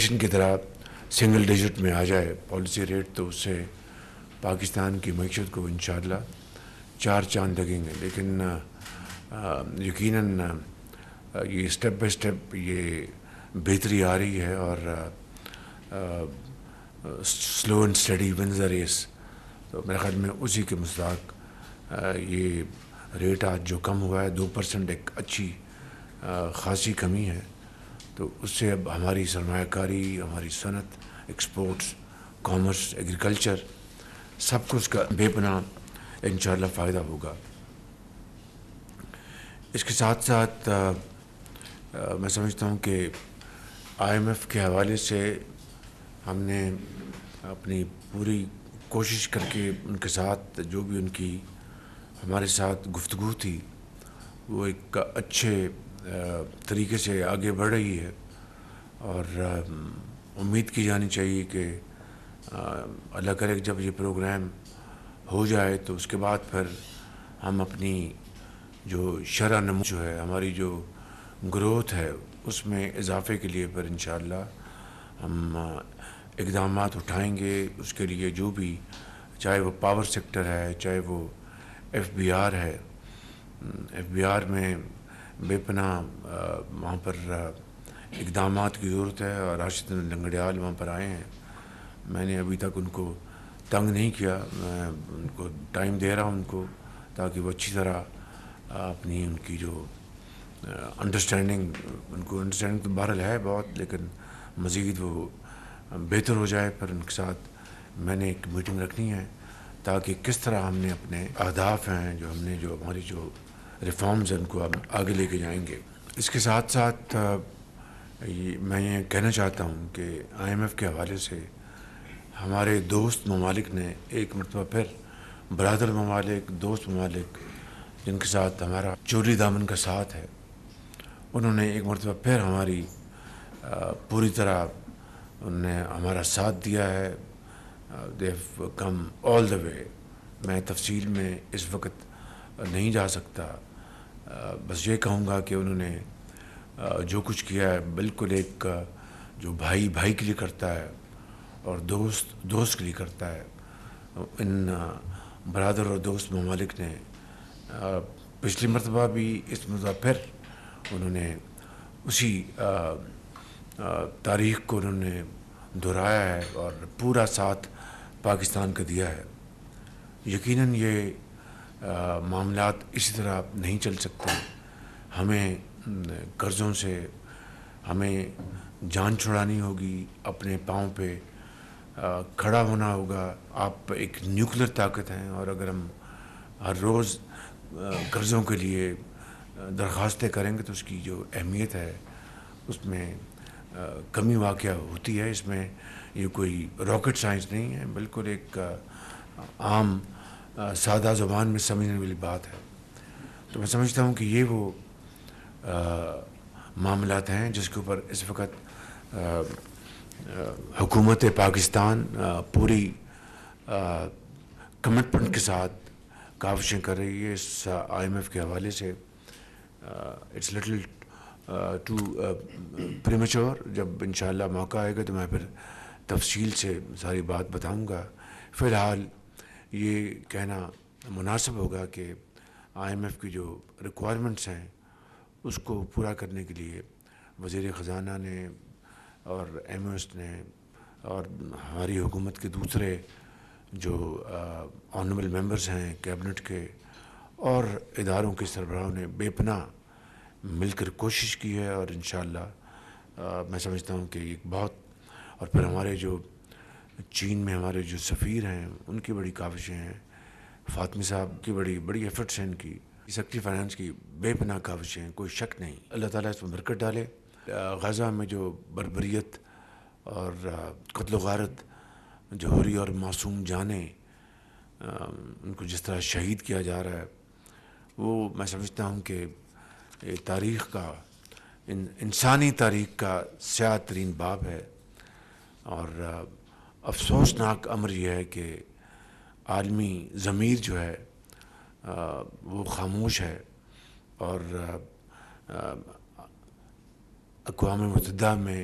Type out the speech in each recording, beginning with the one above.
برٹن کی طرح single digit میں آ جائے پالیسی ریٹ تو اس سے پاکستان کی معیشت کو انشاءاللہ 4 چاند لگیں گے. لیکن یقیناً یہ اسٹیپ بائی اسٹیپ یہ بہتری آ رہی ہے اور slow and steady wins the race. تو میرے خیال میں اسی کے مصداق یہ ریٹ آج جو کم ہوا ہے 2% ایک اچھی خاصی کمی ہے. تو اس سے اب ہماری سرمایہ کاری، ہماری صنعت، ایکسپورٹس، کامرس، ایگریکلچر سب کچھ کا بے پناہ انشاءاللہ فائدہ ہوگا. اس کے ساتھ ساتھ میں سمجھتا ہوں کہ IMF کے حوالے سے ہم نے اپنی پوری کوشش کر کے ان کے ساتھ جو بھی ان کی ہمارے ساتھ گفتگو تھی وہ ایک اچھے طریقے سے آگے بڑھ رہی ہے. اور امید کی جانی چاہیے کہ اللہ کرے جب یہ پروگرام ہو جائے تو اس کے بعد پھر ہم اپنی جو شرح نمو جو ہے، ہماری جو گروتھ ہے، اس میں اضافے کے لیے پھر انشاءاللہ ہم اقدامات اٹھائیں گے. اس کے لیے جو بھی، چاہے وہ پاور سیکٹر ہے، چاہے وہ FBR ہے. FBR میں بے پناہ وہاں پر اقدامات کی ضرورت ہے اور راشد لنگڑیال وہاں پر آئے ہیں. میں نے ابھی تک ان کو تنگ نہیں کیا، میں ان کو ٹائم دے رہا ہوں ان کو، تاکہ وہ اچھی طرح اپنی ان کی جو انڈرسٹینڈنگ تو بہرحال ہے بہت، لیکن مزید وہ بہتر ہو جائے. پھر ان کے ساتھ میں نے ایک میٹنگ رکھنی ہے تاکہ کس طرح ہم نے اپنے اہداف ہیں جو ہماری جو ریفارمز ہیں ان کو ہم آگے لے کے جائیں گے. اس کے ساتھ ساتھ میں یہ کہنا چاہتا ہوں کہ IMF کے حوالے سے ہمارے دوست ممالک نے ایک مرتبہ پھر، برادر ممالک، دوست ممالک جن کے ساتھ ہمارا چولی دامن کا ساتھ ہے، انہوں نے ایک مرتبہ پھر ہماری پوری طرح انہوں نے ہمارا ساتھ دیا ہے. دے ہیو کم آل دا وے. میں تفصیل میں اس وقت نہیں جا سکتا، بس یہ کہوں گا کہ انہوں نے جو کچھ کیا ہے بالکل ایک جو بھائی بھائی کے لیے کرتا ہے اور دوست دوست کے لیے کرتا ہے. ان برادر اور دوست ممالک نے پچھلی مرتبہ بھی، اس مرتبہ پھر انہوں نے اسی تاریخ کو انہوں نے دہرایا ہے اور پورا ساتھ پاکستان کا دیا ہے. یقیناً یہ معاملات اسی طرح نہیں چل سکتے. ہمیں قرضوں سے ہمیں جان چھڑانی ہوگی، اپنے پاؤں پہ کھڑا ہونا ہوگا. آپ ایک نیوکلیر طاقت ہیں اور اگر ہم ہر روز قرضوں کے لیے درخواستیں کریں گے تو اس کی جو اہمیت ہے اس میں کمی واقع ہوتی ہے. اس میں یہ کوئی راکٹ سائنس نہیں ہے، بالکل ایک عام سادہ زبان میں سمجھنے والی بات ہے. تو میں سمجھتا ہوں کہ یہ وہ معاملات ہیں جس کے اوپر اس وقت حکومت پاکستان پوری کمٹمنٹ کے ساتھ کاوشیں کر رہی ہے. اس IMF کے حوالے سے اٹس لٹل ٹو پریمیچور. جب انشاءاللہ موقع آئے گا تو میں پھر تفصیل سے ساری بات بتاؤں گا. فی الحال یہ کہنا مناسب ہوگا کہ IMF کی جو ریکوائرمنٹس ہیں اس کو پورا کرنے کے لیے وزیر خزانہ نے اور MOS نے اور ہماری حکومت کے دوسرے جو آنریبل ممبرز ہیں کیبنٹ کے اور اداروں کے سربراہوں نے بے پناہ مل کر کوشش کی ہے. اور انشاءاللہ میں سمجھتا ہوں کہ ایک بہت، اور پھر ہمارے جو چین میں ہمارے جو سفیر ہیں ان کی بڑی کاوشیں ہیں، فاطمی صاحب کی بڑی ایفرٹس ہیں، ان کی سیکٹری فائنانس کی بے پناہ کاوشیں ہیں، کوئی شک نہیں. اللہ تعالیٰ اس میں برکت ڈالے. غزہ میں جو بربریت اور قتل و غارت، جوہری اور معصوم جانیں ان کو جس طرح شہید کیا جا رہا ہے، وہ میں سمجھتا ہوں کہ تاریخ کا، انسانی تاریخ کا سیاہ ترین باب ہے. اور افسوسناک امر یہ ہے کہ عالمی ضمیر جو ہے وہ خاموش ہے. اور اقوام متحدہ میں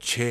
6